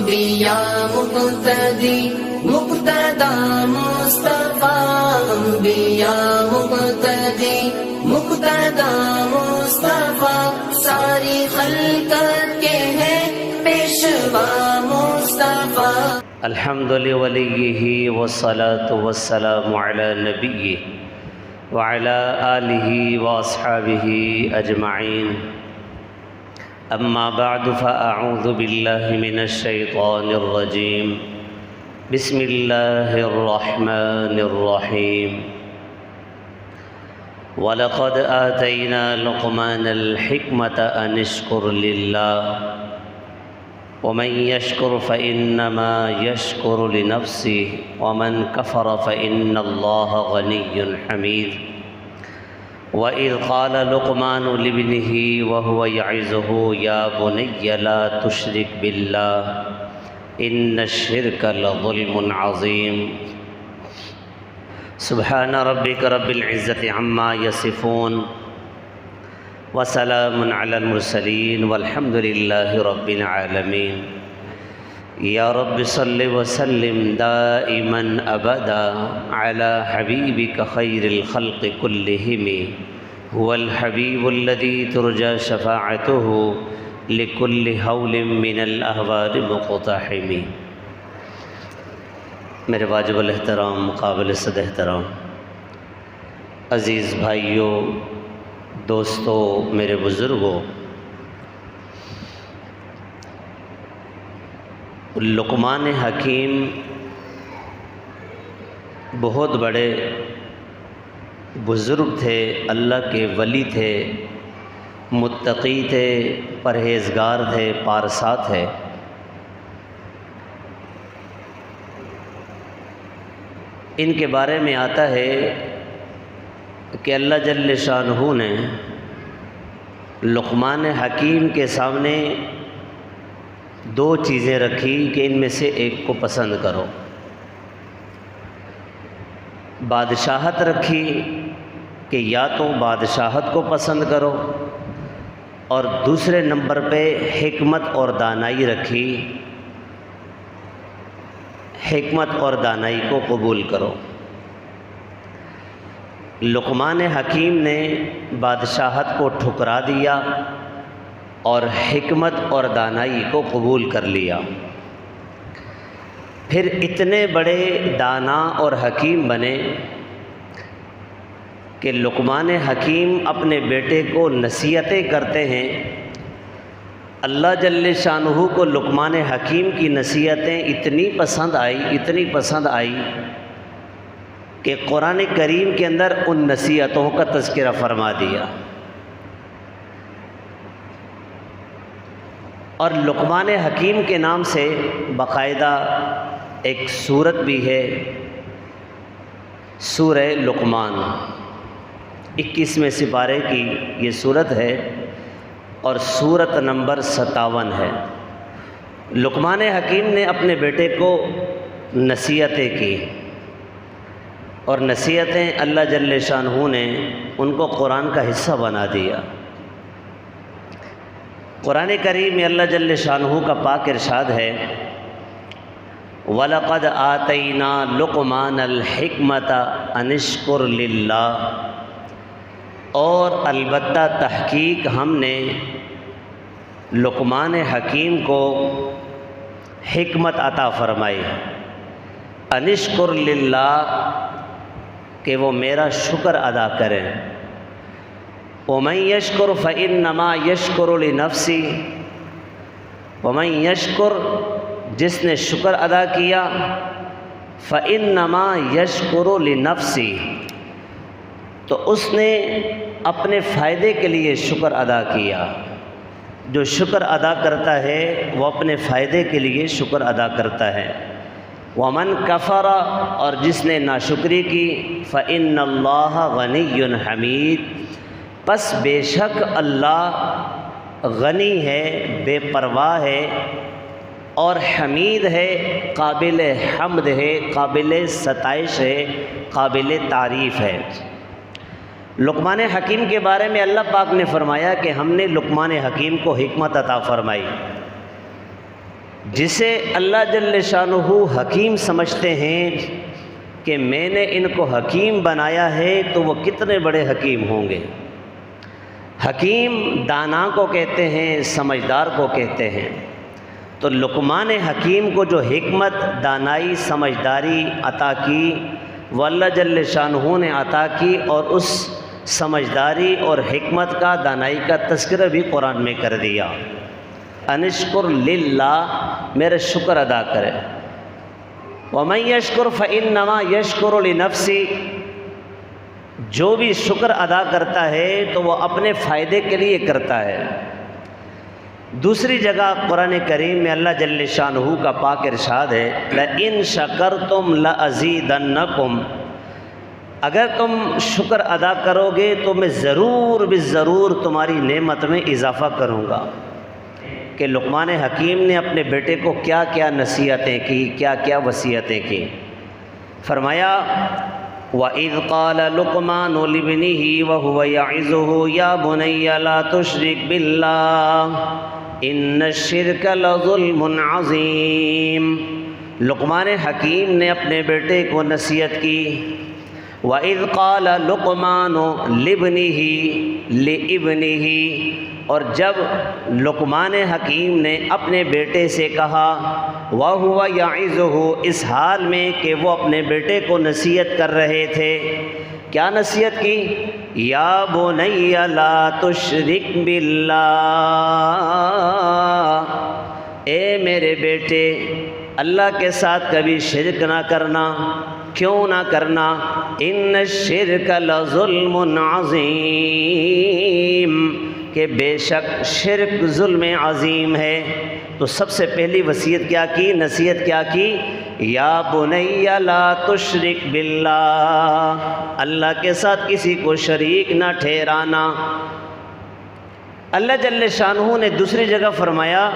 انبیاء مقتدی مقتدا مصطفیٰ، انبیاء مقتدی مقتدا مصطفیٰ، ساری خلقت کے ہیں پیشوا مصطفیٰ۔ الحمد لولیہ والصلاة والسلام علی نبیہ وعلی آلہ واصحابہ اجمعین، اما بعد فاعوذ باللہ من الشیطان الرجیم، بسم اللہ الرحمن الرحیم۔ وَلَقَدْ آتَيْنَا لُقْمَانَ الْحِكْمَةَ أَنِ اشْكُرْ لِلَّهِ وَمَنْ يَشْكُرْ فَإِنَّمَا يَشْكُرُ لِنَفْسِهِ وَمَنْ كَفَرَ فَإِنَّ اللَّهَ غَنِيٌّ حَمِيدٌ۔ وَإِذْ قَالَ لُقْمَانُ لِابْنِهِ وَهُوَ يَعِظُهُ يَا بُنَيَّ لَا تُشْرِكْ بِاللَّهِ إِنَّ الشِّرْكَ لَظُلْمٌ عَظِيمٌ۔ سبحان ربك رب العزة عما يصفون وسلام على المرسلين والحمد لله رب العالمين۔ یا رب صل وسلم دائما ابدا على حبيبك خير الخلق كلهم، هو الحبيب الذي ترجى شفاعته لكل هول من الأهوال مقتحم۔ میرے واجب الاحترام قابل صد احترام عزیز بھائیوں، دوستو، میرے بزرگوں، لقمان حکیم بہت بڑے بزرگ تھے، اللہ کے ولی تھے، متقی تھے، پرہیزگار تھے، پارسا تھے۔ ان کے بارے میں آتا ہے کہ اللہ جل شانہ نے لقمان حکیم کے سامنے دو چیزیں رکھی کہ ان میں سے ایک کو پسند کرو۔ بادشاہت رکھی کہ یا تو بادشاہت کو پسند کرو، اور دوسرے نمبر پہ حکمت اور دانائی رکھی، حکمت اور دانائی کو قبول کرو۔ لقمان حکیم نے بادشاہت کو ٹھکرا دیا اور حکمت اور دانائی کو قبول کر لیا۔ پھر اتنے بڑے دانا اور حکیم بنے کہ لقمان حکیم اپنے بیٹے کو نصیحتیں کرتے ہیں۔ اللہ جل شانہ کو لقمان حکیم کی نصیحتیں اتنی پسند آئی کہ قرآن کریم کے اندر ان نصیحتوں کا تذکرہ فرما دیا۔ اور لقمان حکیم کے نام سے باقاعدہ ایک سورت بھی ہے، سورہ لقمان، 21ویں سپارے کی یہ سورت ہے اور سورت نمبر 57 ہے۔ لقمان حکیم نے اپنے بیٹے کو نصیحتیں کی، اور نصیحتیں اللہ جل شانہ نے ان کو قرآن کا حصہ بنا دیا۔ قرآن کریم میں اللہ جل شانہ کا پاک ارشاد ہے، وَلَقَدْ آتَيْنَا لُقْمَانَ الْحِكْمَةَ أَنِ اشْكُرْ لِلَّهِ، اور البتہ تحقیق ہم نے لقمان حکیم کو حکمت عطا فرمائی، أَنِ اشْكُرْ لِلَّهِ، کہ وہ میرا شکر ادا کریں۔ وَمَنْ يَشْكُرْ فَإِنَّمَا يَشْكُرُ لِنَفْسِهِ، وَمَنْ يَشْكُرْ، جس نے شکر ادا کیا، فَإِنَّمَا يَشْكُرُ لِنَفْسِهِ، تو اس نے اپنے فائدے کے لیے شکر ادا کیا۔ جو شکر ادا کرتا ہے وہ اپنے فائدے کے لیے شکر ادا کرتا ہے۔ وَمَنْ كَفَرَ، اور جس نے ناشکری کی، فَإِنَّ اللَّهَ غَنِيٌّ حَمِيدٌ، پس بے شک اللہ غنی ہے، بے پرواہ ہے، اور حمید ہے، قابل حمد ہے، قابل ستائش ہے، قابل تعریف ہے۔ لقمان حکیم کے بارے میں اللہ پاک نے فرمایا کہ ہم نے لقمان حکیم کو حکمت عطا فرمائی۔ جسے اللہ جل شانہ حکیم سمجھتے ہیں کہ میں نے ان کو حکیم بنایا ہے تو وہ کتنے بڑے حکیم ہوں گے۔ حکیم دانا کو کہتے ہیں، سمجھدار کو کہتے ہیں۔ تو لقمان حکیم کو جو حکمت، دانائی، سمجھداری عطا کی وہ اللہ جل شانہ نے عطا کی، اور اس سمجھداری اور حکمت کا، دانائی کا تذکرہ بھی قرآن میں کر دیا۔ انشکر للہ، میرے شکر ادا کرے۔ ومن یشکر فانما یشکر لنفسی، جو بھی شکر ادا کرتا ہے تو وہ اپنے فائدے کے لیے کرتا ہے۔ دوسری جگہ قرآن کریم میں اللہ جل شانہ کا پاک ارشاد ہے لئن شکرتم لازیدنکم، اگر تم شکر ادا کرو گے تو میں ضرور بالضرور تمہاری نعمت میں اضافہ کروں گا۔ کہ لقمان حکیم نے اپنے بیٹے کو کیا کیا نصیحتیں کی، کیا کیا وصیتیں کی۔ فرمایا وَإِذْ قَالَ لُقْمَانُ لِابْنِهِ وَهُوَ يَعِظُهُ يَا بُنَيَّ لَا تُشْرِكْ بِاللَّهِ إِنَّ الشِّرْكَ لَظُلْمٌ عَظِيمٌ۔ لقمان حکیم نے اپنے بیٹے کو نصیحت کی۔ وَإِذْ قَالَ لُقْمَانُ لِابْنِهِ لِابْنِهِ، اور جب لقمان حکیم نے اپنے بیٹے سے کہا وَهُوَ يَعِظُهُ، اس حال میں کہ وہ اپنے بیٹے کو نصیحت کر رہے تھے، کیا نصیحت کی؟ یا بنی لا تشرک باللہ، اے میرے بیٹے اللہ کے ساتھ کبھی شرک نہ کرنا۔ کیوں نہ کرنا؟ ان الشرک لظلم عظیم، کہ بے شک شرک ظلم عظیم ہے۔ تو سب سے پہلی وصیت کیا کی، نصیحت کیا کی؟ یا بنی لا تشرک باللہ، اللہ کے ساتھ کسی کو شریک نہ ٹھہرانا۔ اللہ جل شانہ نے دوسری جگہ فرمایا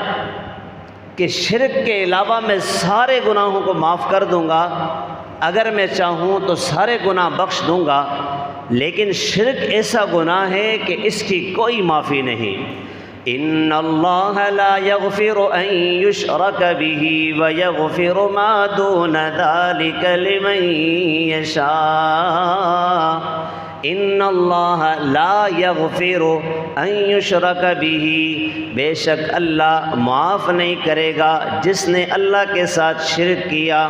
کہ شرک کے علاوہ میں سارے گناہوں کو معاف کر دوں گا، اگر میں چاہوں تو سارے گناہ بخش دوں گا، لیکن شرک ایسا گناہ ہے کہ اس کی کوئی معافی نہیں۔ ان اللہ لا یغفر ان یشرک بہ ویغفر ما دون ذلک لمن یشاء۔ ان اللہ لا یغفر ان یشرک بہ، بے شک اللہ معاف نہیں کرے گا جس نے اللہ کے ساتھ شرک کیا۔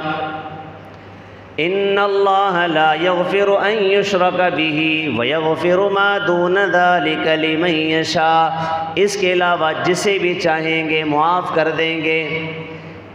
ان اللہ لا یغفر ان یشرک بہ ویغفر ما دون ذلک لمن یشاء، اس کے علاوہ جسے بھی چاہیں گے معاف کر دیں گے،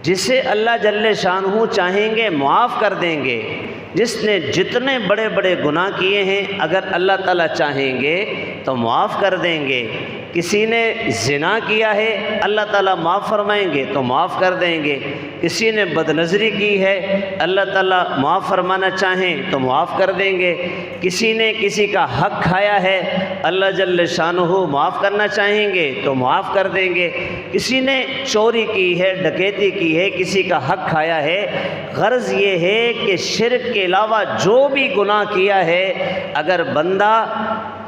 جسے اللہ جل شانہ چاہیں گے معاف کر دیں گے۔ جس نے جتنے بڑے بڑے گناہ کیے ہیں اگر اللہ تعالیٰ چاہیں گے تو معاف کر دیں گے۔ کسی نے زنا کیا ہے اللہ تعالیٰ معاف فرمائیں گے تو معاف کر دیں گے۔ کسی نے بدنظری کی ہے اللہ تعالیٰ معاف فرمانا چاہیں تو معاف کر دیں گے۔ کسی نے کسی کا حق کھایا ہے اللہ جل شانہ معاف کرنا چاہیں گے تو معاف کر دیں گے۔ کسی نے چوری کی ہے، ڈکیتی کی ہے، کسی کا حق کھایا ہے۔ غرض یہ ہے کہ شرک کے علاوہ جو بھی گناہ کیا ہے اگر بندہ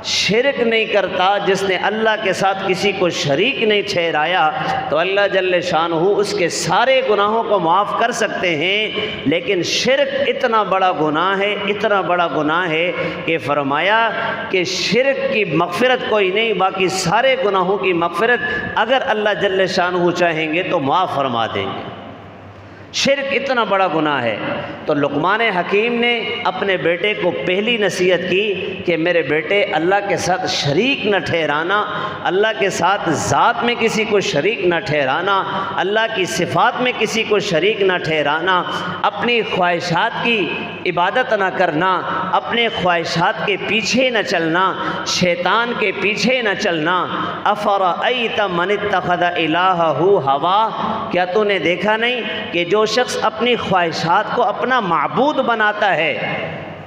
شرک نہیں کرتا، جس نے اللہ کے ساتھ کسی کو شریک نہیں ٹھہرایا، تو اللہ جل شانہ اس کے سارے گناہوں کو معاف کر سکتے ہیں۔ لیکن شرک اتنا بڑا گناہ ہے، اتنا بڑا گناہ ہے کہ فرمایا کہ شرک کی مغفرت کوئی نہیں، باقی سارے گناہوں کی مغفرت اگر اللہ جل شانہ چاہیں گے تو معاف فرما دیں گے۔ شرک اتنا بڑا گناہ ہے۔ تو لقمان حکیم نے اپنے بیٹے کو پہلی نصیحت کی کہ میرے بیٹے اللہ کے ساتھ شریک نہ ٹھہرانا، اللہ کے ساتھ ذات میں کسی کو شریک نہ ٹھہرانا، اللہ کی صفات میں کسی کو شریک نہ ٹھہرانا، اپنی خواہشات کی عبادت نہ کرنا، اپنے خواہشات کے پیچھے نہ چلنا، شیطان کے پیچھے نہ چلنا۔ افرأیت من اتخذ الہہ ہوا، کیا تو نے دیکھا نہیں کہ جو شخص اپنی خواہشات کو اپنا معبود بناتا ہے،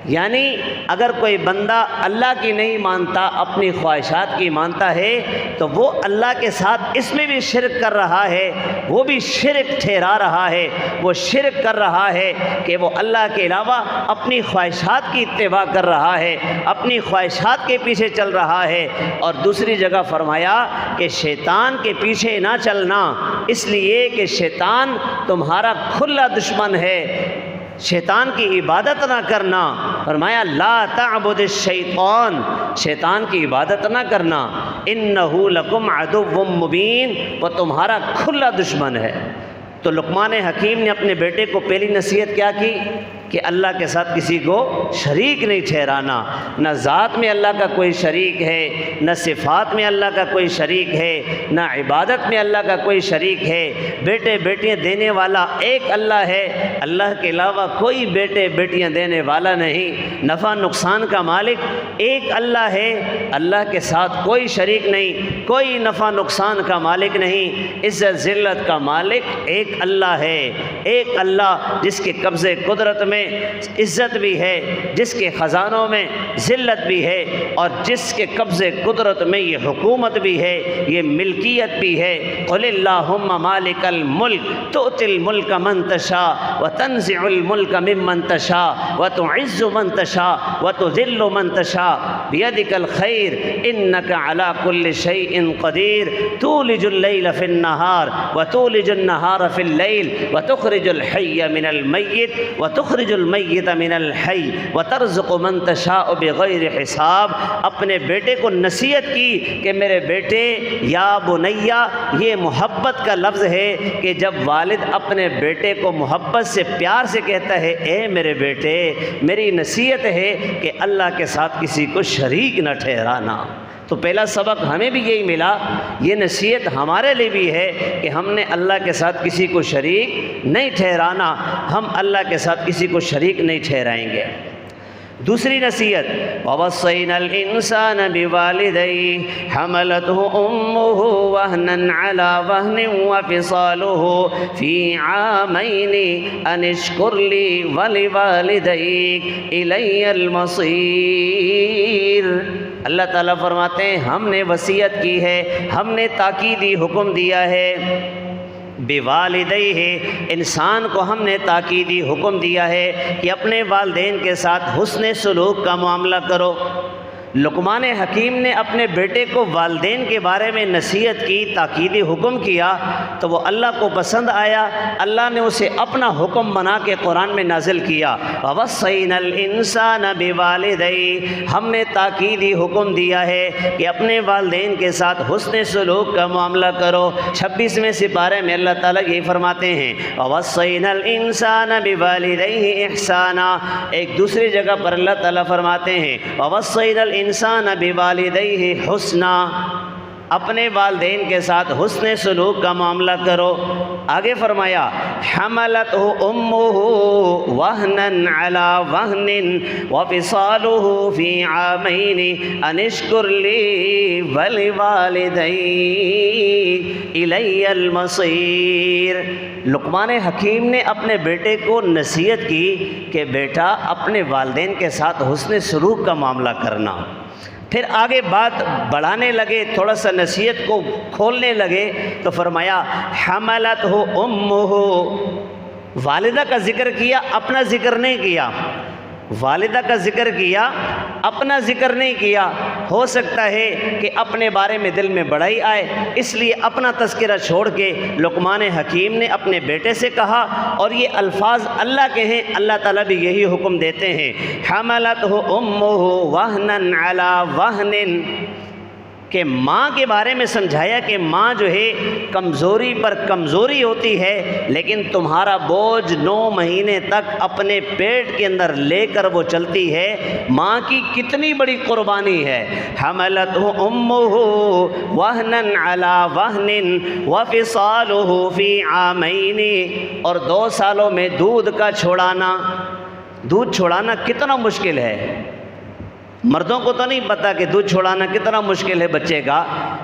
یعنی اگر کوئی بندہ اللہ کی نہیں مانتا، اپنی خواہشات کی مانتا ہے، تو وہ اللہ کے ساتھ اس میں بھی شرک کر رہا ہے، وہ بھی شرک ٹھہرا رہا ہے، وہ شرک کر رہا ہے کہ وہ اللہ کے علاوہ اپنی خواہشات کی اتباع کر رہا ہے، اپنی خواہشات کے پیچھے چل رہا ہے۔ اور دوسری جگہ فرمایا کہ شیطان کے پیچھے نہ چلنا، اس لیے کہ شیطان تمہارا کھلا دشمن ہے، شیطان کی عبادت نہ کرنا۔ فرمایا لا تعبد الشیطان، شیطان کی عبادت نہ کرنا، انہ لکم عدو مبین، وہ تمہارا کھلا دشمن ہے۔ تو لقمان حکیم نے اپنے بیٹے کو پہلی نصیحت کیا کی کہ اللہ کے ساتھ کسی کو شریک نہیں ٹھہرانا، نہ ذات میں اللہ کا کوئی شریک ہے، نہ صفات میں اللہ کا کوئی شریک ہے، نہ عبادت میں اللہ کا کوئی شریک ہے۔ بیٹے بیٹیاں دینے والا ایک اللہ ہے، اللہ کے علاوہ کوئی بیٹے بیٹیاں دینے والا نہیں۔ نفع نقصان کا مالک ایک اللہ ہے، اللہ کے ساتھ کوئی شریک نہیں، کوئی نفع نقصان کا مالک نہیں۔ عزت ذلت کا مالک ایک اللہ ہے، ایک اللہ جس کے قبضے قدرت میں عزت بھی ہے، جس کے خزانوں میں ذلت بھی ہے، اور جس کے قبضے قدرت میں یہ حکومت بھی ہے، یہ ملکیت بھی ہے۔ قل اللہم مالک الملک تؤتی الملک من تشاء وتنزع الملک ممن تشاء وتعز من تشاء وتذل من تشاء بیدک الخیر انک علی کل شیء قدیر تولج اللیل فی النہار وتولج النہار فی اللیل وتخرج الحی من المیت وتخرج المیت من الحی وترزق من تشاء بغیر حساب۔ اپنے بیٹے کو نصیحت کی کہ میرے بیٹے، یا بنیا، یہ محبت کا لفظ ہے کہ جب والد اپنے بیٹے کو محبت سے پیار سے کہتا ہے اے میرے بیٹے، میری نصیحت ہے کہ اللہ کے ساتھ کسی کو شریک نہ ٹھہرانا۔ تو پہلا سبق ہمیں بھی یہی ملا، یہ نصیحت ہمارے لیے بھی ہے کہ ہم نے اللہ کے ساتھ کسی کو شریک نہیں ٹھہرانا، ہم اللہ کے ساتھ کسی کو شریک نہیں ٹھہرائیں گے۔ دوسری نصیحت وَوَصَّيْنَا الْإِنسَانَ بِوَالِدَيْهِ حَمَلَتْهُ أُمُّهُ وَهْنًا عَلَى وَهْنٍ وَفِصَالُهُ فِي عَامَيْنِ أَنِ اشْكُرْ لِي وَلِوَالِدَيْكَ إِلَيَّ الْمَصِيرُ۔ اللہ تعالیٰ فرماتے ہیں ہم نے وصیت کی ہے، ہم نے تاکیدی حکم دیا ہے، بوالدیہ، انسان کو ہم نے تاکیدی حکم دیا ہے کہ اپنے والدین کے ساتھ حسن سلوک کا معاملہ کرو۔ لقمان حکیم نے اپنے بیٹے کو والدین کے بارے میں نصیحت کی، تاکیدی حکم کیا، تو وہ اللہ کو پسند آیا، اللہ نے اسے اپنا حکم بنا کے قرآن میں نازل کیا۔ وَوَصَّيْنَا الْإِنسَانَ بِوَالِدَيْهِ، ہم نے تاکیدی حکم دیا ہے کہ اپنے والدین کے ساتھ حسن سلوک کا معاملہ کرو۔ 26ویں سپارے میں اللہ تعالیٰ یہ فرماتے ہیں وَوَصَّيْنَا الْإِنسَانَ بِوَالِدَيْهِ إِحْسَانًا۔ ایک دوسری جگہ پر اللہ تعالیٰ فرماتے ہیں وَوَصَّيْنَا الْإِنسَانَ بِوَالِدَيْهِ حُسْنًا، اپنے والدین کے ساتھ حسن سلوک کا معاملہ کرو۔ آگے فرمایا حَمَلَتْهُ أُمُّهُ وَهْنًا عَلَى وَهْنٍ وَفِصَالُهُ فِي عَامَيْنِ أَنِ اشْكُرْ لِي وَلِوَالِدَيْكَ إِلَيَّ الْمَصِيرُ۔ لقمان حکیم نے اپنے بیٹے کو نصیحت کی کہ بیٹا اپنے والدین کے ساتھ حسن سلوک کا معاملہ کرنا۔ پھر آگے بات بڑھانے لگے، تھوڑا سا نصیحت کو کھولنے لگے، تو فرمایا حملتہ امہ، والدہ کا ذکر کیا، اپنا ذکر نہیں کیا، والدہ کا ذکر کیا، اپنا ذکر نہیں کیا۔ ہو سکتا ہے کہ اپنے بارے میں دل میں بڑائی آئے، اس لیے اپنا تذکرہ چھوڑ کے لقمان حکیم نے اپنے بیٹے سے کہا، اور یہ الفاظ اللہ کے ہیں، اللہ تعالیٰ بھی یہی حکم دیتے ہیں حملتہ امہ وہنا علی وہن، کہ ماں کے بارے میں سمجھایا کہ ماں جو ہے کمزوری پر کمزوری ہوتی ہے، لیکن تمہارا بوجھ 9 مہینے تک اپنے پیٹ کے اندر لے کر وہ چلتی ہے، ماں کی کتنی بڑی قربانی ہے۔ حملتہ امہ وہنا علی وہن وفصالہ فی عامین، اور 2 سالوں میں دودھ چھوڑانا کتنا مشکل ہے۔ مردوں کو تو نہیں پتہ کہ دودھ چھوڑانا کتنا مشکل ہے بچے کا،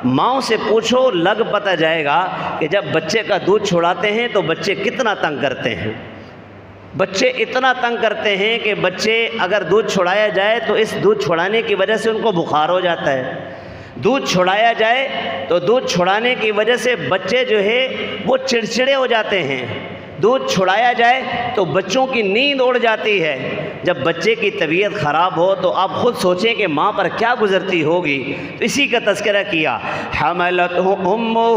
ماؤں سے پوچھو لگ پتہ جائے گا کہ جب بچے کا دودھ چھوڑاتے ہیں تو بچے کتنا تنگ کرتے ہیں۔ بچے اتنا تنگ کرتے ہیں کہ بچے اگر دودھ چھڑایا جائے تو اس دودھ چھڑانے کی وجہ سے ان کو بخار ہو جاتا ہے، دودھ چھڑایا جائے تو دودھ چھڑانے کی وجہ سے بچے جو ہے وہ چڑچڑے ہو جاتے ہیں، دودھ چھڑایا جائے تو بچوں کی نیند اڑ جاتی ہے۔ جب بچے کی طبیعت خراب ہو تو آپ خود سوچیں کہ ماں پر کیا گزرتی ہوگی، تو اسی کا تذکرہ کیا، حملتہ امہ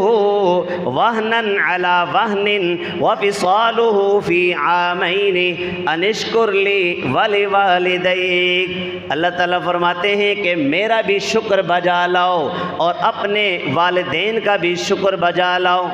وہنا علی وہن وفصالہ فی عامین ان اشکر لی ولوالدیک۔ اللہ تعالیٰ فرماتے ہیں کہ میرا بھی شکر بجا لاؤ اور اپنے والدین کا بھی شکر بجا لاؤ،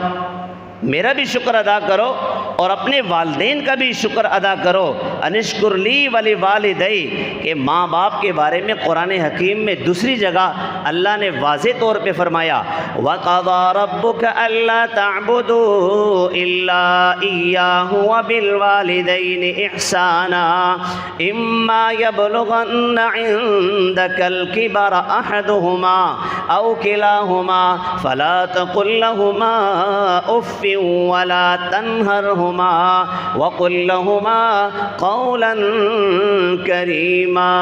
میرا بھی شکر ادا کرو اور اپنے والدین کا بھی شکر ادا کرو۔ انشکر لی ولی والدی، کہ ماں باپ کے بارے میں قرآن حکیم میں دوسری جگہ اللہ نے واضح طور پہ فرمایا، وَقَضَىٰ رَبُّكَ أَلَّا تَعْبُدُوا إِلَّا إِيَّاهُ وَبِالْوَالِدَيْنِ إِحْسَانًا إِمَّا يَبْلُغَنَّ عِندَكَ الْكِبَرَ أَحَدُهُمَا أَوْ كِلَاهُمَا فَلَا تَقُل لَّهُمَا أُفٍّ وَلَا تَنْهَرْهُمَا وَقُل لَّهُمَا قَوْلًا كَرِيمًا۔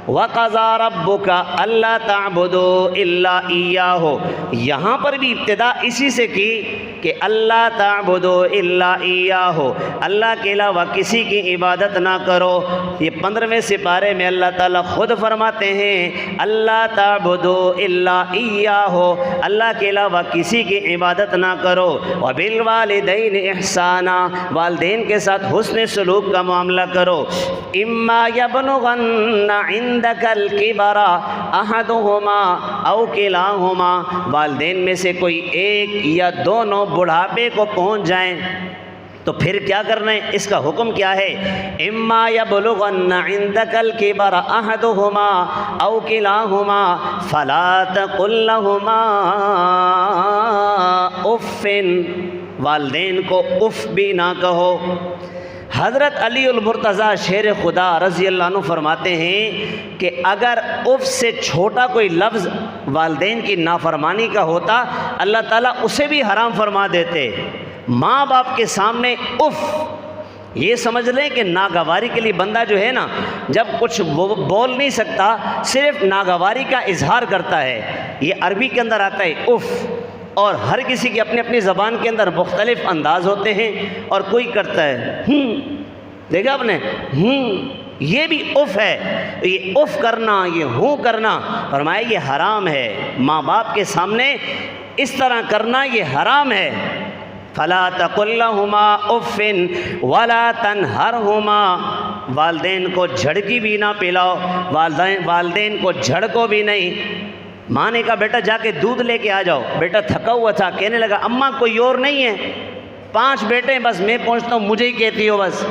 وَقَضَىٰ رَبُّكَ أَلَّا تَعْبُدُوا إِلَّا إِيَّاهُ، یہاں پر بھی ابتدا اسی سے کی کہ اللہ تعبدوا الا ایاہ، اللہ کے علاوہ کسی کی عبادت نہ کرو۔ یہ 15ویں سپارے میں اللہ تعالیٰ خود فرماتے ہیں اللہ تعبدوا الا ایاہ، اللہ کے علاوہ کسی کی عبادت نہ کرو۔ وبالوالدین احسانا، والدین کے ساتھ حسن سلوک کا معاملہ کرو۔ اما یبلغن عندک الکبر احدہما او کلاہما، والدین میں سے کوئی ایک یا دونوں بڑھاپے کو پہنچ جائیں تو پھر کیا کرنا ہے، اس کا حکم کیا ہے؟ اما یبلغن عندک الکبر احدہما او کلاہما فلا تقل لہما اف، والدین کو اف بھی نہ کہو۔ حضرت علی المرتضیٰ شیر خدا رضی اللہ عنہ فرماتے ہیں کہ اگر اف سے چھوٹا کوئی لفظ والدین کی نافرمانی کا ہوتا اللہ تعالیٰ اسے بھی حرام فرما دیتے۔ ماں باپ کے سامنے اف، یہ سمجھ لیں کہ ناگواری کے لیے بندہ جو ہے نا، جب کچھ بول نہیں سکتا صرف ناگواری کا اظہار کرتا ہے، یہ عربی کے اندر آتا ہے اف، اور ہر کسی کی اپنی اپنی زبان کے اندر مختلف انداز ہوتے ہیں، اور کوئی کرتا ہے دیکھا آپ نے یہ بھی اف ہے، یہ اف کرنا، یہ ہوں کرنا، فرمایا یہ حرام ہے، ماں باپ کے سامنے اس طرح کرنا یہ حرام ہے۔ فلا تقل لہما اف ولا تنہرہما، والدین کو جھڑکی بھی نہ پلاؤ، والدین کو جھڑکو بھی نہیں۔ ماں نے کہا بیٹا جا کے دودھ لے کے آ جاؤ، بیٹا تھکا ہوا تھا، کہنے لگا اماں کوئی اور نہیں ہے، 5 بیٹے ہیں بس، میں پہنچتا ہوں مجھے ہی کہتی ہو بس۔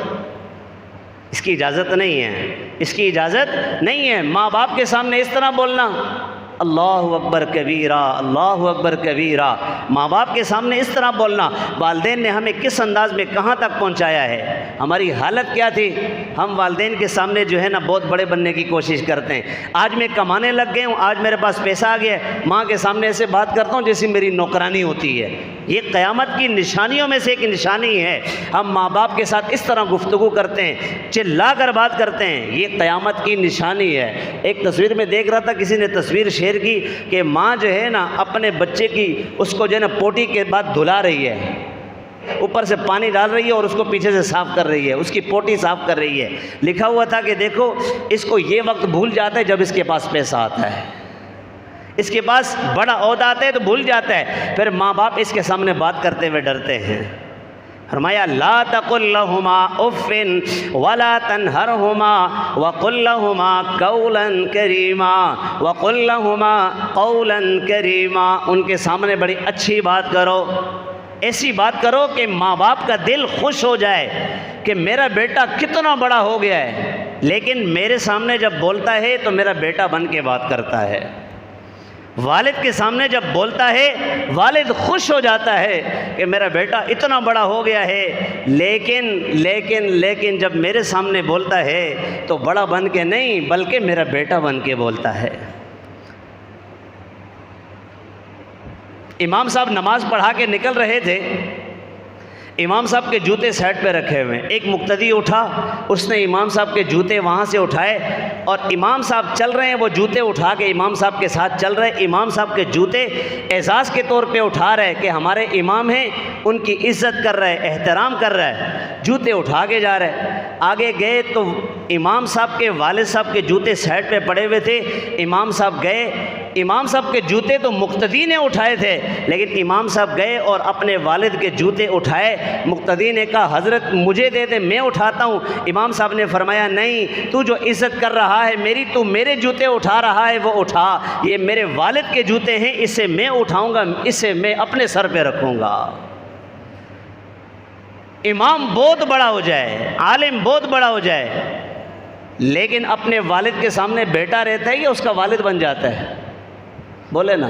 اس کی اجازت نہیں ہے، اس کی اجازت نہیں ہے ماں باپ کے سامنے اس طرح بولنا۔ اللہ اکبر کبیرہ، اللہ اکبر کبیرہ، ماں باپ کے سامنے اس طرح بولنا۔ والدین نے ہمیں کس انداز میں کہاں تک پہنچایا ہے، ہماری حالت کیا تھی؟ ہم والدین کے سامنے جو ہے نا بہت بڑے بننے کی کوشش کرتے ہیں۔ آج میں کمانے لگ گئے ہوں، آج میرے پاس پیسہ آ گیا ہے، ماں کے سامنے ایسے بات کرتا ہوں جیسے میری نوکرانی ہوتی ہے۔ یہ قیامت کی نشانیوں میں سے ایک نشانی ہے، ہم ماں باپ کے ساتھ اس طرح گفتگو کرتے ہیں، چلا کر بات کرتے ہیں، یہ قیامت کی نشانی ہے۔ ایک تصویر میں دیکھ رہا تھا، کسی نے تصویر شیئر کی کہ ماں جو ہے نا اپنے بچے کی اس کو جو ہے نا پوٹی کے بعد دھلا رہی ہے، اوپر سے پانی ڈال رہی ہے اور اس کو پیچھے سے صاف کر رہی ہے، اس کی پوٹی صاف کر رہی ہے۔ لکھا ہوا تھا کہ دیکھو اس کو یہ وقت بھول جاتا ہے جب اس کے پاس پیسہ آتا ہے، اس کے پاس بڑا عہدہ آتا ہے تو بھول جاتا ہے، پھر ماں باپ اس کے سامنے بات کرتے ہوئے ڈرتے ہیں۔ فرمایا لا تقل لہما اف ولا تنہرہما وقل لہما قولا کریما، وقل لہما قولا کریما، ان کے سامنے بڑی اچھی بات کرو، ایسی بات کرو کہ ماں باپ کا دل خوش ہو جائے کہ میرا بیٹا کتنا بڑا ہو گیا ہے، لیکن میرے سامنے جب بولتا ہے تو میرا بیٹا بن کے بات کرتا ہے۔ والد کے سامنے جب بولتا ہے والد خوش ہو جاتا ہے کہ میرا بیٹا اتنا بڑا ہو گیا ہے، لیکن جب میرے سامنے بولتا ہے تو بڑا بن کے نہیں بلکہ میرا بیٹا بن کے بولتا ہے۔ امام صاحب نماز پڑھا کے نکل رہے تھے، امام صاحب کے جوتے سائڈ پہ رکھے ہوئے ہیں، ایک مقتدی اٹھا، اس نے امام صاحب کے جوتے وہاں سے اٹھائے اور امام صاحب چل رہے ہیں، وہ جوتے اٹھا کے امام صاحب کے ساتھ چل رہے ہیں، امام صاحب کے جوتے اعزاز کے طور پہ اٹھا رہے کہ ہمارے امام ہیں، ان کی عزت کر رہے، احترام کر رہے، جوتے اٹھا کے جا رہے۔ آگے گئے تو امام صاحب کے والد صاحب کے جوتے سائڈ پہ پڑے ہوئے تھے، امام صاحب گئے، امام صاحب کے جوتے تو مقتدی نے اٹھائے تھے، لیکن امام صاحب گئے اور اپنے والد کے جوتے اٹھائے۔ مقتدی نے کہا حضرت مجھے دے دے، میں اٹھاتا ہوں۔ امام صاحب نے فرمایا نہیں، تو جو عزت کر رہا ہے میری، تو میرے جوتے اٹھا رہا ہے وہ اٹھا، یہ میرے والد کے جوتے ہیں، اسے میں اٹھاؤں گا، اسے میں اپنے سر پہ رکھوں گا۔ امام بہت بڑا ہو جائے، عالم بہت بڑا ہو جائے، لیکن اپنے والد کے سامنے بیٹا رہتا ہے یا اس کا والد بن جاتا ہے؟ بولے نا،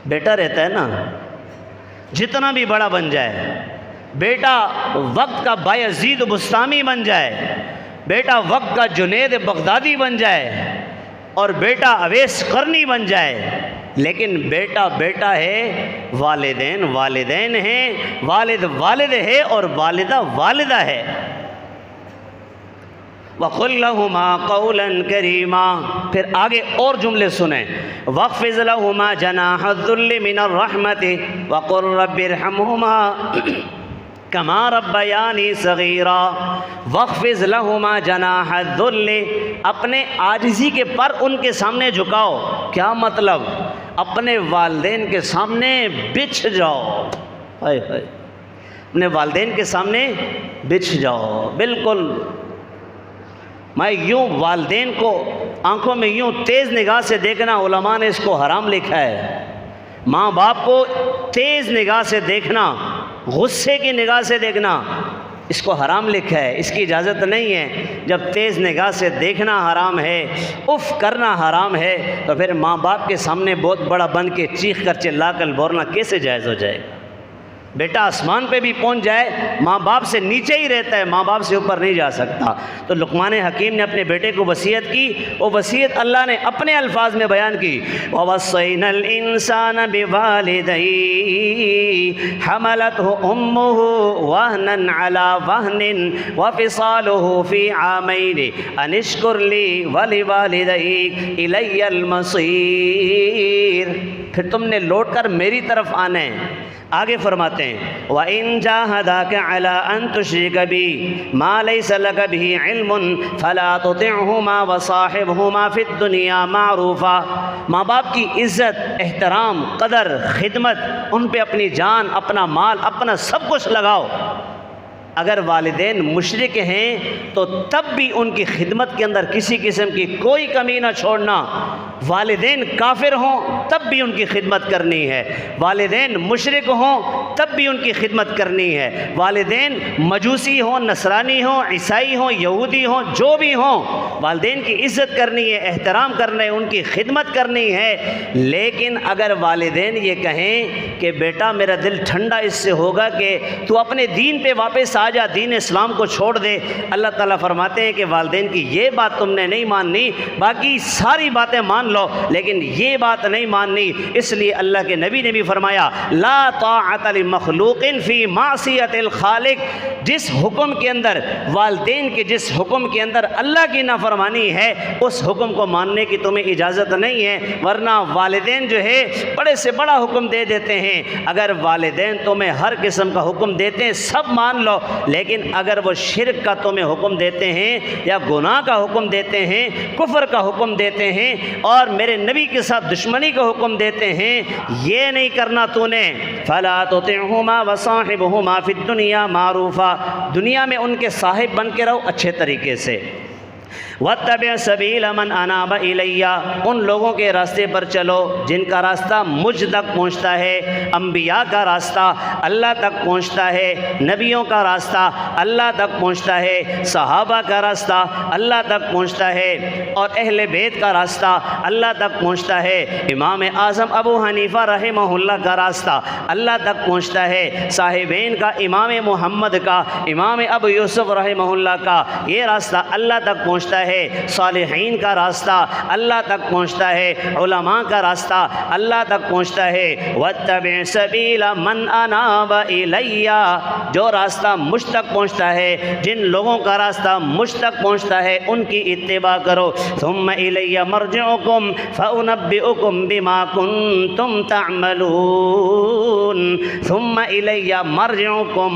بیٹا رہتا ہے نا، جتنا بھی بڑا بن جائے، بیٹا وقت کا بایزید بستامی بن جائے، بیٹا وقت کا جنید بغدادی بن جائے اور بیٹا اویس قرنی بن جائے، لیکن بیٹا بیٹا ہے، والدین والدین ہیں، والد والد ہے اور والدہ والدہ ہے۔ وَقُلْ لَهُمَا قَوْلًا كَرِيمًا، پھر آگے اور جملے سنیں، وَاخْفِضْ لَهُمَا جَنَاحَ الذُّلِّ مِنَ الرَّحْمَةِ وَقُلْ رَبِّ ارْحَمْهُمَا كَمَا رَبَّيَانِي صَغِيرًا۔ وَاخْفِضْ لَهُمَا جَنَاحَ الذُّلِّ، اپنے عاجزی کے پر ان کے سامنے جھکاؤ۔ کیا مطلب؟ اپنے والدین کے سامنے بچھ جاؤ، ہائے ہائے، اپنے والدین کے سامنے بچھ جاؤ۔ بالکل میں یوں والدین کو آنکھوں میں یوں تیز نگاہ سے دیکھنا، علماء نے اس کو حرام لکھا ہے۔ ماں باپ کو تیز نگاہ سے دیکھنا، غصے کی نگاہ سے دیکھنا، اس کو حرام لکھا ہے، اس کی اجازت نہیں ہے۔ جب تیز نگاہ سے دیکھنا حرام ہے، اف کرنا حرام ہے، تو پھر ماں باپ کے سامنے بہت بڑا بن کے چیخ کر چلا کر بولنا کیسے جائز ہو جائے گا؟ بیٹا آسمان پہ بھی پہنچ جائے، ماں باپ سے نیچے ہی رہتا ہے، ماں باپ سے اوپر نہیں جا سکتا۔ تو لقمان حکیم نے اپنے بیٹے کو وصیت کی، وہ وصیت اللہ نے اپنے الفاظ میں بیان کی، وَوَصَّيْنَا الْإِنسَانَ بِوَالِدَيْهِ حَمَلَتْهُ أُمُّهُ وَهْنًا عَلَى وَهْنٍ وَفِصَالُهُ فِي عَامَيْنِ أَنِ اشْكُرْ لِي وَلِوَالِدَيْكَ إِلَيَّ الْمَصِيرُ۔ پھر تم نے لوٹ کر میری طرف آنا ہے۔ آگے فرماتے ہیں وَإِن جَاهَدَاكَ عَلَىٰ أَن تُشْرِكَ بِي مَا لَيْسَ لَكَ بِهِ عِلْمٌ فَلَا تُطِعْهُمَا وَصَاحِبْهُمَا فِي الدُّنْيَا مَعْرُوفًا۔ ماں باپ کی عزت، احترام، قدر، خدمت، ان پہ اپنی جان، اپنا مال، اپنا سب کچھ لگاؤ۔ اگر والدین مشرک ہیں تو تب بھی ان کی خدمت کے اندر کسی قسم کی کوئی کمی نہ چھوڑنا۔ والدین کافر ہوں تب بھی ان کی خدمت کرنی ہے، والدین مشرک ہوں تب بھی ان کی خدمت کرنی ہے، والدین مجوسی ہوں، نصرانی ہوں، عیسائی ہوں، یہودی ہوں، جو بھی ہوں، والدین کی عزت کرنی ہے، احترام کرنا ہے، ان کی خدمت کرنی ہے۔ لیکن اگر والدین یہ کہیں کہ بیٹا میرا دل ٹھنڈا اس سے ہوگا کہ تو اپنے دین پہ واپس آ جا، دین اسلام کو چھوڑ دے، اللہ تعالیٰ فرماتے ہیں کہ والدین کی یہ بات تم نے نہیں ماننی، باقی ساری باتیں مان لو لیکن یہ بات نہیں ماننی۔ اس لیے اللہ کے نبی نے بھی فرمایا لا طاعت لمخلوق فی معصیت الخالق، جس حکم کے اندر والدین کے جس حکم کے اندر اللہ کی نافرمانی ہے اس حکم کو ماننے کی تمہیں اجازت نہیں ہے، ورنہ والدین جو ہے بڑے سے بڑا حکم دے دیتے ہیں۔ اگر والدین تمہیں ہر قسم کا حکم دیتے ہیں سب مان لو، لیکن اگر وہ شرک کا تمہیں حکم دیتے ہیں یا گناہ کا حکم دیتے ہیں، کفر کا حکم دیتے ہیں اور میرے نبی کے ساتھ دشمنی کا حکم دیتے ہیں، یہ نہیں کرنا تو نے، فَلَا تُطِعْهُمَا وَصَاحِبْهُمَا فِي الدُّنْيَا مَعْرُوفًا، دنیا میں ان کے صاحب بن کے رہو اچھے طریقے سے۔ وَاتَّبِعْ سَبِيلَ مَنْ أَنَابَ إِلَيَّ، ان لوگوں کے راستے پر چلو جن کا راستہ مجھ تک پہنچتا ہے، انبیاء کا راستہ اللہ تک پہنچتا ہے، نبیوں کا راستہ اللہ تک پہنچتا ہے، صحابہ کا راستہ اللہ تک پہنچتا ہے اور اہل بیت کا راستہ اللہ تک پہنچتا ہے، امام اعظم ابو حنیفہ رحمہ اللہ کا راستہ اللہ تک پہنچتا ہے، صاحبین کا امام محمد کا، امام ابو یوسف رحمہ اللہ کا یہ راستہ اللہ تک پہنچتا ہے۔ ہے، صالحین کا راستہ اللہ تک پہنچتا ہے، علماء کا راستہ اللہ تک پہنچتا ہے۔ وَاتَّبِعْ سَبِيلَ مَنْ أَنَابَ إِلَيَّ، جو راستہ مجھ تک پہنچتا ہے، جن لوگوں کا راستہ مجھ تک پہنچتا ہے ان کی اتباع کرو۔ ثُمَّ إِلَيَّ مَرْجِعُكُمْ فَأُنَبِّئُكُمْ بِمَا كُنْتُمْ تَعْمَلُونَ۔ ثُمَّ إِلَيَّ مَرْجِعُكُمْ،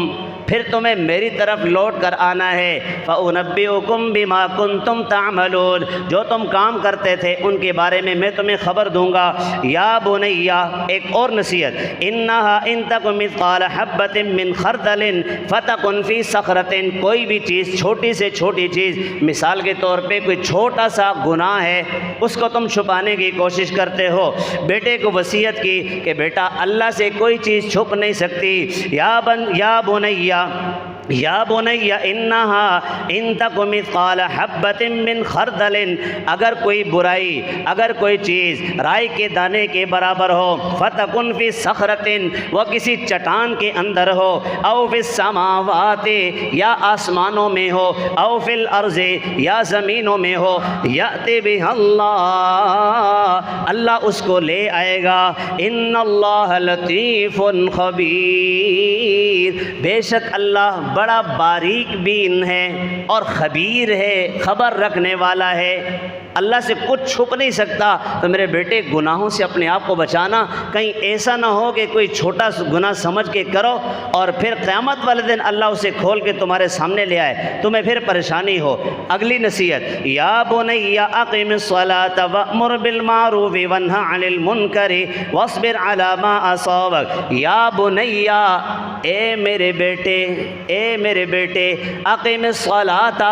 پھر تمہیں میری طرف لوٹ کر آنا ہے۔ فَأُنَبِّئُكُمْ بِمَا كُنْتُمْ تَعْمَلُونَ، جو تم کام کرتے تھے ان کے بارے میں تمہیں خبر دوں گا۔ یا بنیا، ایک اور نصیحت، انها ان تک مثقال حبۃ من خردل فتکن فی صخرۃ، کوئی بھی چیز، چھوٹی سے چھوٹی چیز، مثال کے طور پہ کوئی چھوٹا سا گناہ ہے، اس کو تم چھپانے کی کوشش کرتے ہو۔ بیٹے کو وصیت کی کہ بیٹا اللہ سے کوئی چیز چھپ نہیں سکتی۔ یا بنی انہا ان تک مثقال حبۃ من خردل، اگر کوئی برائی، اگر کوئی چیز رائی کے دانے کے برابر ہو، فتکن فی صخرۃ، وہ کسی چٹان کے اندر ہو، او فی السماوات، یا آسمانوں میں ہو، او فی الارض، یا زمینوں میں ہو، یأتی بہا اللہ، اللہ اس کو لے آئے گا۔ ان اللہ لطیف خبیر، بے شک اللہ بڑا باریک بین ہے اور خبیر ہے، خبر رکھنے والا ہے۔ اللہ سے کچھ چھپ نہیں سکتا۔ تو میرے بیٹے گناہوں سے اپنے آپ کو بچانا، کہیں ایسا نہ ہو کہ کوئی چھوٹا گناہ سمجھ کے کرو اور پھر قیامت والے دن اللہ اسے کھول کے تمہارے سامنے لے آئے، تمہیں پھر پریشانی ہو۔ اگلی نصیحت، یا بنی اقم الصلاۃ وامر بالمعروف وانہی عن المنکر واصبر علی ما اصابک۔ یا بنی، اے میرے بیٹے، اے میرے بیٹے، اقم الصلاۃ،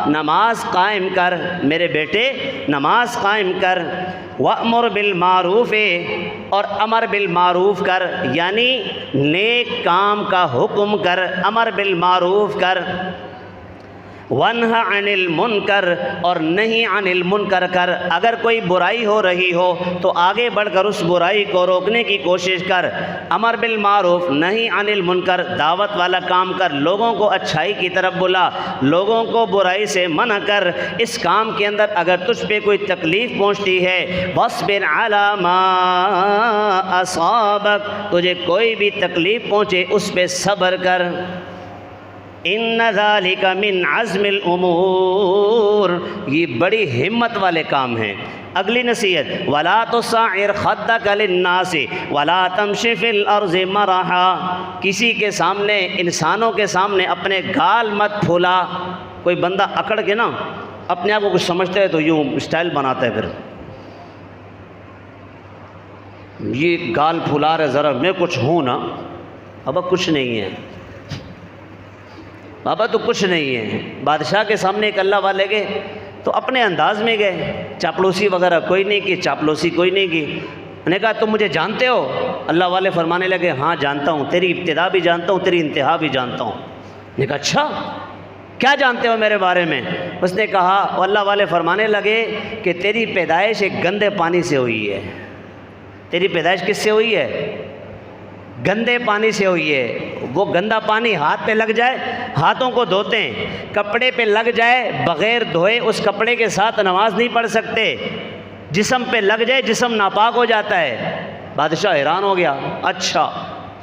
نماز قائم کر، میرے بیٹے نماز قائم کر، وَأْمُرْ بِالْمَعْرُوفِ، اور امر بالمعروف کر، یعنی نیک کام کا حکم کر، امر بالمعروف کر، وَانْهَ عَنِ الْمُنْكَرِ، اور نہیں عن المنکر کر۔ اگر کوئی برائی ہو رہی ہو تو آگے بڑھ کر اس برائی کو روکنے کی کوشش کر۔ امر بالمعروف، نہیں عن المنکر، دعوت والا کام کر، لوگوں کو اچھائی کی طرف بلا، لوگوں کو برائی سے منع کر۔ اس کام کے اندر اگر تجھ پہ کوئی تکلیف پہنچتی ہے، وَاصْبِرْ عَلَى مَا أَصَابَكَ، تجھے کوئی بھی تکلیف پہنچے اس پہ صبر کر۔ ان ذالک من عزم الامور، یہ بڑی ہمت والے کام ہیں۔ اگلی نصیحت، ولا تصعر خدک للناس ولا تمشی فی الارض مرحا، کسی کے سامنے، انسانوں کے سامنے اپنے گال مت پھولا۔ کوئی بندہ اکڑ کے نا اپنے آپ کو کچھ سمجھتا ہے تو یوں اسٹائل بناتا ہے، پھر یہ گال پھلا رہے، ذرا میں کچھ ہوں نا، ابا کچھ نہیں ہے، بابا تو کچھ نہیں ہے۔ بادشاہ کے سامنے ایک اللہ والے گئے تو اپنے انداز میں گئے، چاپلوسی وغیرہ کوئی نہیں کی، چاپلوسی کوئی نہیں کی۔ انہوں نے کہا تم مجھے جانتے ہو؟ اللہ والے فرمانے لگے ہاں جانتا ہوں، تیری ابتدا بھی جانتا ہوں، تیری انتہا بھی جانتا ہوں۔ نے کہا اچھا کیا جانتے ہو میرے بارے میں؟ اس نے کہا، اللہ والے فرمانے لگے کہ تیری پیدائش ایک گندے پانی سے ہوئی ہے۔ تیری پیدائش کس سے ہوئی ہے؟ گندے پانی سے ہوئی ہے۔ وہ گندا پانی ہاتھ پہ لگ جائے، ہاتھوں کو دھوتے ہیں، کپڑے پہ لگ جائے، بغیر دھوئے اس کپڑے کے ساتھ نماز نہیں پڑھ سکتے، جسم پہ لگ جائے جسم ناپاک ہو جاتا ہے۔ بادشاہ حیران ہو گیا، اچھا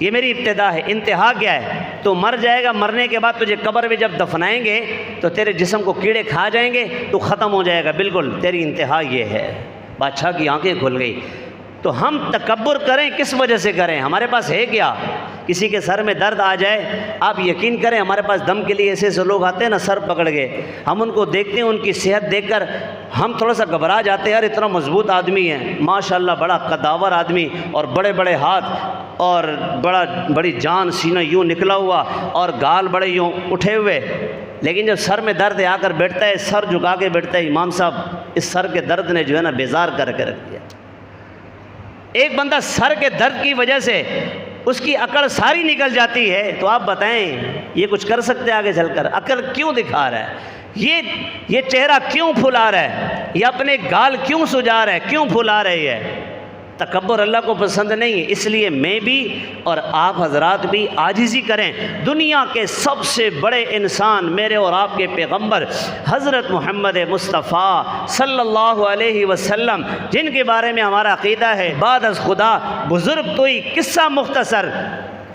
یہ میری ابتدا ہے، انتہا کیا ہے؟ تو مر جائے گا، مرنے کے بعد تجھے قبر میں جب دفنائیں گے تو تیرے جسم کو کیڑے کھا جائیں گے، تو ختم ہو جائے گا، بالکل تیری انتہا یہ ہے۔ بادشاہ کی آنکھیں کھل گئی۔ تو ہم تکبر کریں کس وجہ سے کریں؟ ہمارے پاس ہے کیا؟ کسی کے سر میں درد آ جائے، آپ یقین کریں ہمارے پاس دم کے لیے ایسے ایسے لوگ آتے ہیں نا سر پکڑ کے، ہم ان کو دیکھتے ہیں، ان کی صحت دیکھ کر ہم تھوڑا سا گھبرا جاتے ہیں، یار اتنا مضبوط آدمی ہے ماشاءاللہ، بڑا قداور آدمی، اور بڑے بڑے ہاتھ اور بڑی جان، سینہ یوں نکلا ہوا اور گال بڑے یوں اٹھے ہوئے، لیکن جب سر میں درد آ کر بیٹھتا ہے، سر جھکا کے بیٹھتا ہے، امام صاحب اس سر کے درد نے جو ہے نا بیزار کر کے رکھ دیا۔ ایک بندہ سر کے درد کی وجہ سے اس کی عقل ساری نکل جاتی ہے، تو آپ بتائیں یہ کچھ کر سکتے آگے چل کر؟ عقل کیوں دکھا رہا ہے؟ یہ چہرہ کیوں پھلا رہا ہے؟ یہ اپنے گال کیوں سجا رہا ہے؟ کیوں پھلا رہی ہے؟ تکبر اللہ کو پسند نہیں ہے، اس لیے میں بھی اور آپ حضرات بھی عاجزی کریں۔ دنیا کے سب سے بڑے انسان میرے اور آپ کے پیغمبر حضرت محمد مصطفیٰ صلی اللہ علیہ وسلم، جن کے بارے میں ہمارا عقیدہ ہے بعد از خدا بزرگ کوئی قصہ مختصر،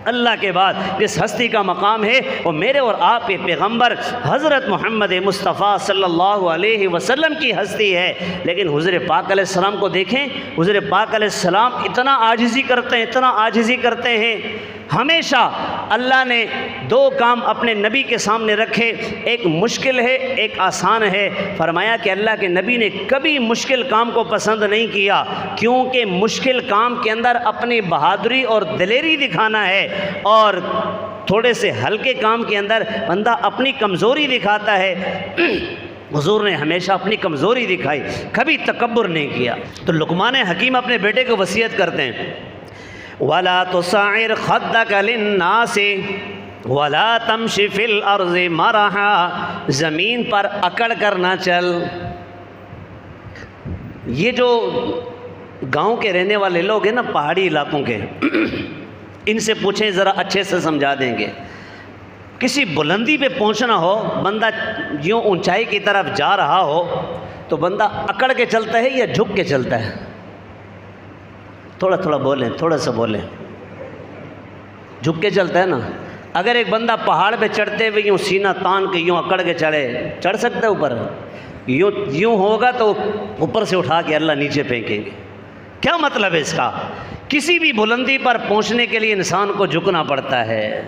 اللہ کے بعد جس ہستی کا مقام ہے وہ میرے اور آپ کے پیغمبر حضرت محمد مصطفیٰ صلی اللہ علیہ وسلم کی ہستی ہے۔ لیکن حضور پاک علیہ السلام کو دیکھیں، حضور پاک علیہ السلام اتنا عاجزی کرتے ہیں، اتنا عاجزی کرتے ہیں۔ ہمیشہ اللہ نے دو کام اپنے نبی کے سامنے رکھے، ایک مشکل ہے، ایک آسان ہے۔ فرمایا کہ اللہ کے نبی نے کبھی مشکل کام کو پسند نہیں کیا، کیونکہ مشکل کام کے اندر اپنی بہادری اور دلیری دکھانا ہے، اور تھوڑے سے ہلکے کام کے اندر بندہ اپنی کمزوری دکھاتا ہے۔ حضور نے ہمیشہ اپنی کمزوری دکھائی، کبھی تکبر نہیں کیا۔ تو لقمان حکیم اپنے بیٹے کو وصیت کرتے ہیں، وَلَا تُصَعِّرْ خَدَّكَ لِلنَّاسِ وَلَا تَمْشِ فِي الْأَرْضِ مَرَحًا، زمین پر اکڑ کر نہ چل۔ یہ جو گاؤں کے رہنے والے لوگ ہیں نا، پہاڑی علاقوں کے، ان سے پوچھیں ذرا، اچھے سے سمجھا دیں گے۔ کسی بلندی پہ پہنچنا ہو، بندہ یوں اونچائی کی طرف جا رہا ہو تو بندہ اکڑ کے چلتا ہے یا جھک کے چلتا ہے؟ تھوڑا تھوڑا بولیں، تھوڑا سا بولیں۔ جھک کے چلتا ہے نا۔ اگر ایک بندہ پہاڑ پہ چڑھتے ہوئے یوں سینہ تان کے یوں اکڑ کے چڑھے، چڑھ سکتا ہے اوپر؟ یوں ہوگا تو اوپر سے اٹھا کے اللہ نیچے پھینکیں گے۔ کیا مطلب ہے اس کا؟ کسی بھی بلندی پر پہنچنے کے لیے انسان کو جھکنا پڑتا ہے۔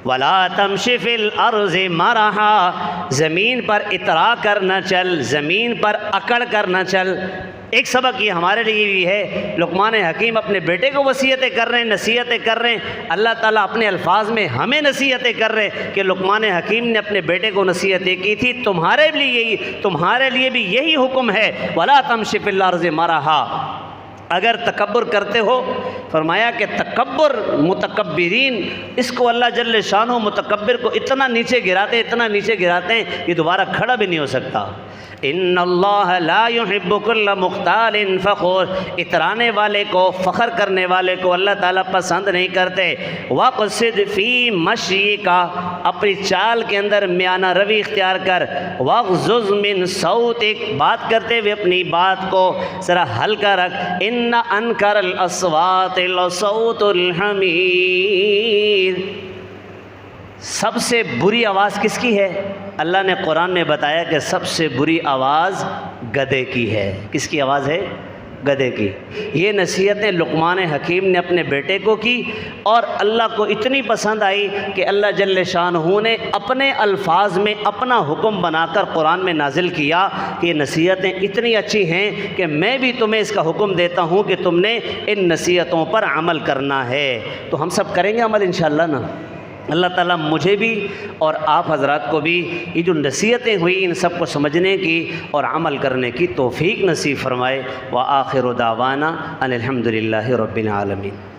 وَلَا تَمْشِ فِي الْأَرْضِ مَرَحًا، زمین پر اترا کر نہ چل، زمین پر اکڑ کر نہ چل۔ ایک سبق یہ ہمارے لیے بھی ہے، لقمان حکیم اپنے بیٹے کو وصیتیں کر رہے ہیں، نصیحتیں کر رہے ہیں۔ اللہ تعالیٰ اپنے الفاظ میں ہمیں نصیحتیں کر رہے ہیں کہ لقمان حکیم نے اپنے بیٹے کو نصیحتیں کی تھی، تمہارے لیے بھی یہی حکم ہے، وَلَا تَمْشِ فِي الْأَرْضِ مَرَحًا۔ اگر تکبر کرتے ہو، فرمایا کہ تکبر، متکبرین، اس کو اللہ جل شانہ متکبر کو اتنا نیچے گراتے ہیں یہ دوبارہ کھڑا بھی نہیں ہو سکتا۔ ان اللہ لا يحب كل مختال فخور، اترانے والے کو، فخر کرنے والے کو اللہ تعالیٰ پسند نہیں کرتے۔ وَقْصِدْ فِي مَشْيِكَ، اپنی چال کے اندر میانہ روی اختیار کر۔ وَاغْضُضْ مِنْ صَوْتِكَ، بات کرتے ہوئے اپنی بات کو ذرا ہلکا رکھ۔ إِنَّ أَنْكَرَ الْأَصْوَاتِ لَصَوْتُ الْحَمِيرِ، سب سے بری آواز کس کی ہے؟ اللہ نے قرآن میں بتایا کہ سب سے بری آواز گدھے کی ہے۔ کس کی آواز ہے؟ گدھے کی۔ یہ نصیحتیں لقمان حکیم نے اپنے بیٹے کو کی، اور اللہ کو اتنی پسند آئی کہ اللہ جل شانہ نے اپنے الفاظ میں اپنا حکم بنا کر قرآن میں نازل کیا کہ یہ نصیحتیں اتنی اچھی ہیں کہ میں بھی تمہیں اس کا حکم دیتا ہوں کہ تم نے ان نصیحتوں پر عمل کرنا ہے۔ تو ہم سب کریں گے عمل انشاءاللہ نا؟ اللہ تعالیٰ مجھے بھی اور آپ حضرات کو بھی یہ جو نصیحتیں ہوئی ان سب کو سمجھنے کی اور عمل کرنے کی توفیق نصیب فرمائے۔ وآخر دعوانا ان الحمد للہ رب العالمین۔